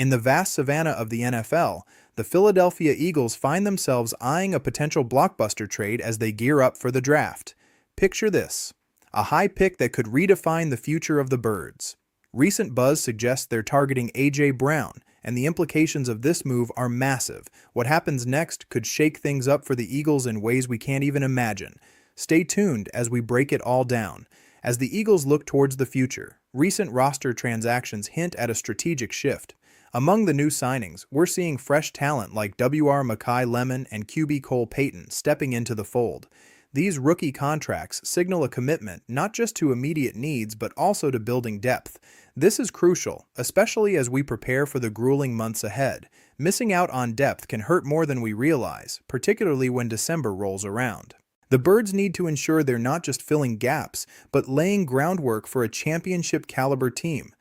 In the vast savanna of the NFL, the Philadelphia Eagles find themselves eyeing a potential blockbuster trade as they gear up for the draft. Picture this: a high pick that could redefine the future of the Birds. Recent buzz suggests they're targeting A.J. Brown, and the implications of this move are massive. What happens next could shake things up for the Eagles in ways we can't even imagine. Stay tuned as we break it all down. As the Eagles look towards the future, recent roster transactions hint at a strategic shift. Among the new signings, we're seeing fresh talent like W.R. Mackay Lemon and QB Cole Payton stepping into the fold. These rookie contracts signal a commitment not just to immediate needs but also to building depth. This is crucial, especially as we prepare for the grueling months ahead. Missing out on depth can hurt more than we realize, particularly when December rolls around. The Birds need to ensure they're not just filling gaps, but laying groundwork for a championship-caliber team.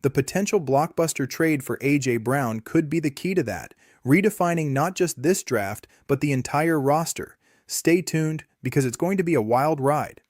The potential blockbuster trade for A.J. Brown could be the key to that, redefining not just this draft, but the entire roster. Stay tuned, because it's going to be a wild ride.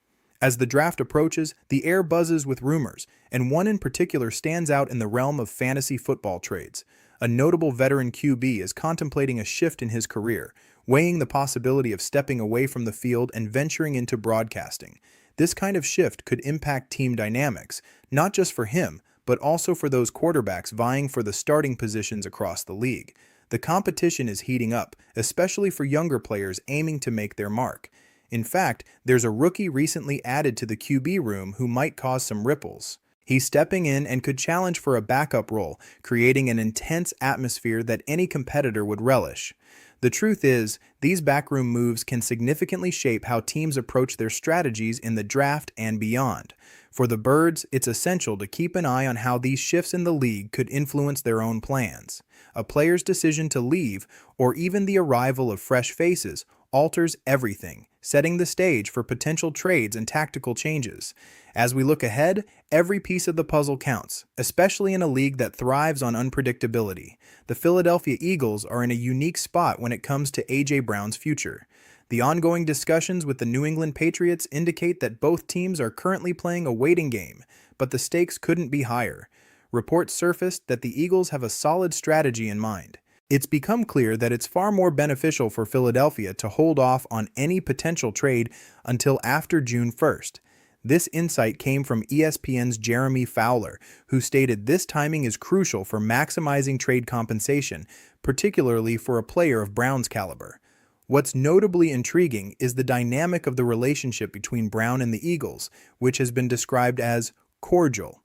As the draft approaches, the air buzzes with rumors, and one in particular stands out in the realm of fantasy football trades. A notable veteran QB is contemplating a shift in his career, weighing the possibility of stepping away from the field and venturing into broadcasting. This kind of shift could impact team dynamics, not just for him, but also for those quarterbacks vying for the starting positions across the league. The competition is heating up, especially for younger players aiming to make their mark. In fact, there's a rookie recently added to the QB room who might cause some ripples. He's stepping in and could challenge for a backup role, creating an intense atmosphere that any competitor would relish. The truth is, these backroom moves can significantly shape how teams approach their strategies in the draft and beyond. For the Birds, it's essential to keep an eye on how these shifts in the league could influence their own plans. A player's decision to leave, or even the arrival of fresh faces, alters everything, setting the stage for potential trades and tactical changes. As we look ahead, every piece of the puzzle counts, especially in a league that thrives on unpredictability. The Philadelphia Eagles are in a unique spot when it comes to A.J. Brown's future. The ongoing discussions with the New England Patriots indicate that both teams are currently playing a waiting game, but the stakes couldn't be higher. Reports surfaced that the Eagles have a solid strategy in mind. It's become clear that it's far more beneficial for Philadelphia to hold off on any potential trade until after June 1st. This insight came from ESPN's Jeremy Fowler, who stated this timing is crucial for maximizing trade compensation, particularly for a player of Brown's caliber. What's notably intriguing is the dynamic of the relationship between Brown and the Eagles, which has been described as cordial.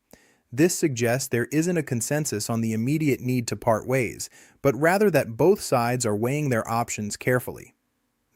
This suggests there isn't a consensus on the immediate need to part ways, but rather that both sides are weighing their options carefully.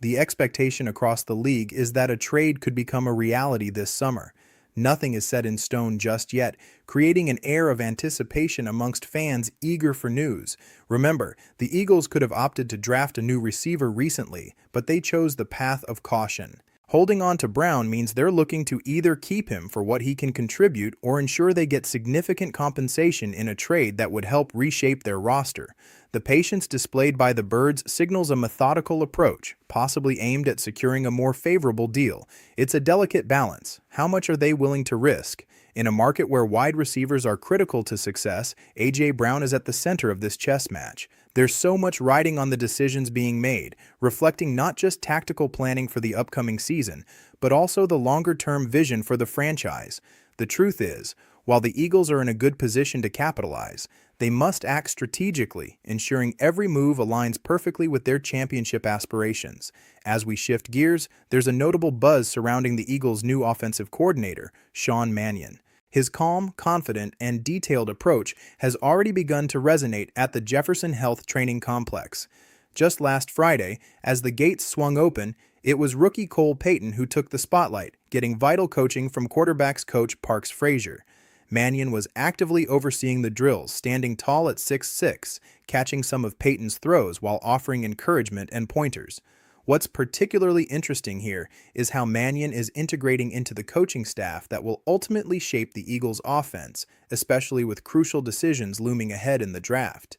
The expectation across the league is that a trade could become a reality this summer. Nothing is set in stone just yet, creating an air of anticipation amongst fans eager for news. Remember, the Eagles could have opted to draft a new receiver recently, but they chose the path of caution. Holding on to Brown means they're looking to either keep him for what he can contribute or ensure they get significant compensation in a trade that would help reshape their roster. The patience displayed by the Birds signals a methodical approach, possibly aimed at securing a more favorable deal. It's a delicate balance. How much are they willing to risk? In a market where wide receivers are critical to success, A.J. Brown is at the center of this chess match. There's so much riding on the decisions being made, reflecting not just tactical planning for the upcoming season, but also the longer-term vision for the franchise. The truth is, while the Eagles are in a good position to capitalize, they must act strategically, ensuring every move aligns perfectly with their championship aspirations. As we shift gears, there's a notable buzz surrounding the Eagles' new offensive coordinator, Sean Mannion. His calm, confident, and detailed approach has already begun to resonate at the Jefferson Health Training Complex. Just last Friday, as the gates swung open, it was rookie Cole Payton who took the spotlight, getting vital coaching from quarterbacks coach Parks Frazier. Mannion was actively overseeing the drills, standing tall at 6'6", catching some of Payton's throws while offering encouragement and pointers. What's particularly interesting here is how Mannion is integrating into the coaching staff that will ultimately shape the Eagles' offense, especially with crucial decisions looming ahead in the draft.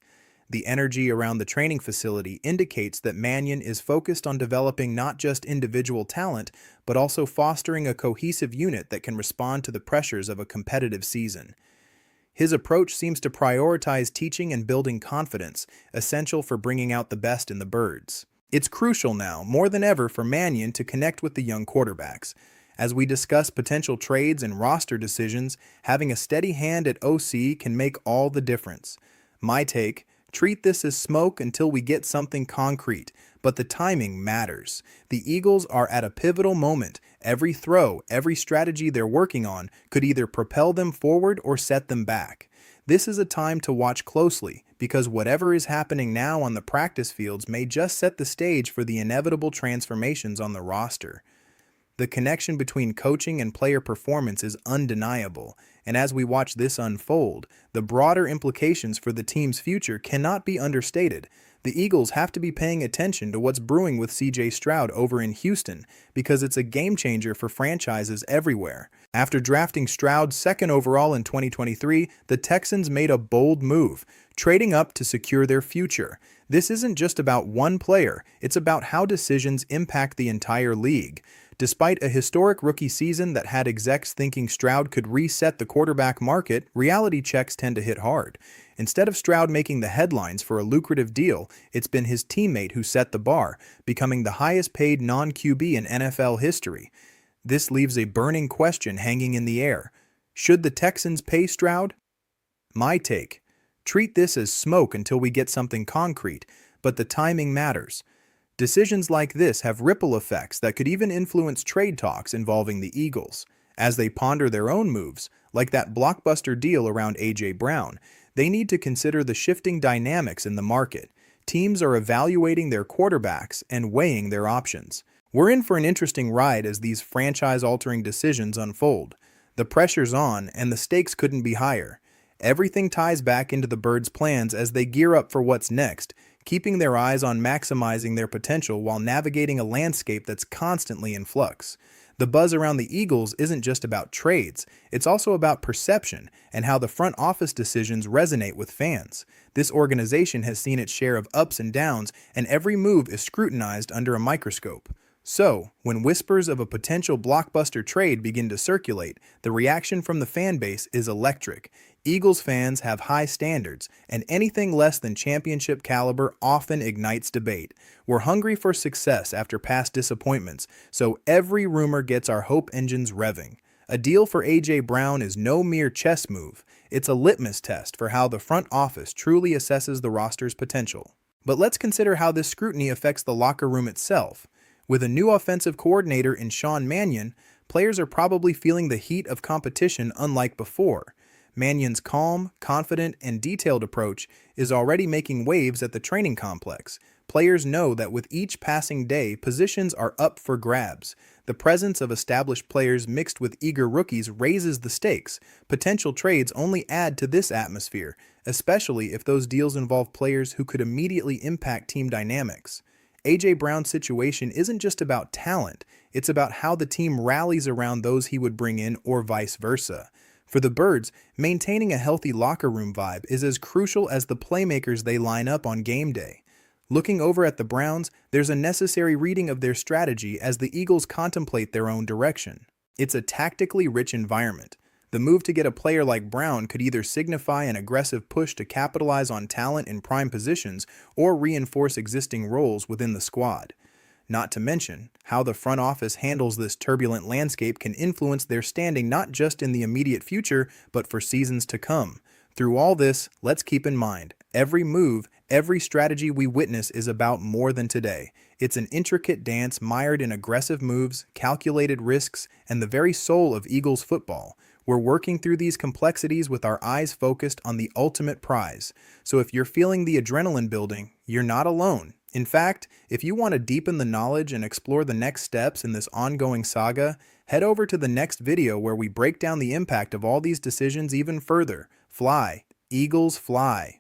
The energy around the training facility indicates that Mannion is focused on developing not just individual talent, but also fostering a cohesive unit that can respond to the pressures of a competitive season. His approach seems to prioritize teaching and building confidence, essential for bringing out the best in the birds. It's crucial now, more than ever, for Mannion to connect with the young quarterbacks. As we discuss potential trades and roster decisions, having a steady hand at OC can make all the difference. My take: treat this as smoke until we get something concrete, but the timing matters. The Eagles are at a pivotal moment. Every throw, every strategy they're working on could either propel them forward or set them back. This is a time to watch closely, because whatever is happening now on the practice fields may just set the stage for the inevitable transformations on the roster. The connection between coaching and player performance is undeniable, and as we watch this unfold, the broader implications for the team's future cannot be understated. The Eagles have to be paying attention to what's brewing with C.J. Stroud over in Houston, because it's a game-changer for franchises everywhere. After drafting Stroud second overall in 2023, the Texans made a bold move, trading up to secure their future. This isn't just about one player, it's about how decisions impact the entire league. Despite a historic rookie season that had execs thinking Stroud could reset the quarterback market, reality checks tend to hit hard. Instead of Stroud making the headlines for a lucrative deal, it's been his teammate who set the bar, becoming the highest-paid non-QB in NFL history. This leaves a burning question hanging in the air. Should the Texans pay Stroud? My take: treat this as smoke until we get something concrete, but the timing matters. Decisions like this have ripple effects that could even influence trade talks involving the Eagles. As they ponder their own moves, like that blockbuster deal around A.J. Brown, they need to consider the shifting dynamics in the market. Teams are evaluating their quarterbacks and weighing their options. We're in for an interesting ride as these franchise-altering decisions unfold. The pressure's on, and the stakes couldn't be higher. Everything ties back into the Birds' plans as they gear up for what's next, keeping their eyes on maximizing their potential while navigating a landscape that's constantly in flux. The buzz around the Eagles isn't just about trades, it's also about perception and how the front office decisions resonate with fans. This organization has seen its share of ups and downs, and every move is scrutinized under a microscope. So, when whispers of a potential blockbuster trade begin to circulate, the reaction from the fan base is electric. Eagles fans have high standards, and anything less than championship caliber often ignites debate. We're hungry for success after past disappointments, so every rumor gets our hope engines revving. A deal for A.J. Brown is no mere chess move. It's a litmus test for how the front office truly assesses the roster's potential. But let's consider how this scrutiny affects the locker room itself. With a new offensive coordinator in Sean Mannion, players are probably feeling the heat of competition unlike before. Mannion's calm, confident, and detailed approach is already making waves at the training complex. Players know that with each passing day, positions are up for grabs. The presence of established players mixed with eager rookies raises the stakes. Potential trades only add to this atmosphere, especially if those deals involve players who could immediately impact team dynamics. A.J. Brown's situation isn't just about talent, it's about how the team rallies around those he would bring in or vice versa. For the Birds, maintaining a healthy locker room vibe is as crucial as the playmakers they line up on game day. Looking over at the Browns, there's a necessary reading of their strategy as the Eagles contemplate their own direction. It's a tactically rich environment. The move to get a player like Brown could either signify an aggressive push to capitalize on talent in prime positions or reinforce existing roles within the squad. Not to mention, how the front office handles this turbulent landscape can influence their standing not just in the immediate future, but for seasons to come. Through all this, let's keep in mind, every move, every strategy we witness is about more than today. It's an intricate dance mired in aggressive moves, calculated risks, and the very soul of Eagles football. We're working through these complexities with our eyes focused on the ultimate prize. So if you're feeling the adrenaline building, you're not alone. In fact, if you want to deepen the knowledge and explore the next steps in this ongoing saga, head over to the next video where we break down the impact of all these decisions even further. Fly, Eagles fly!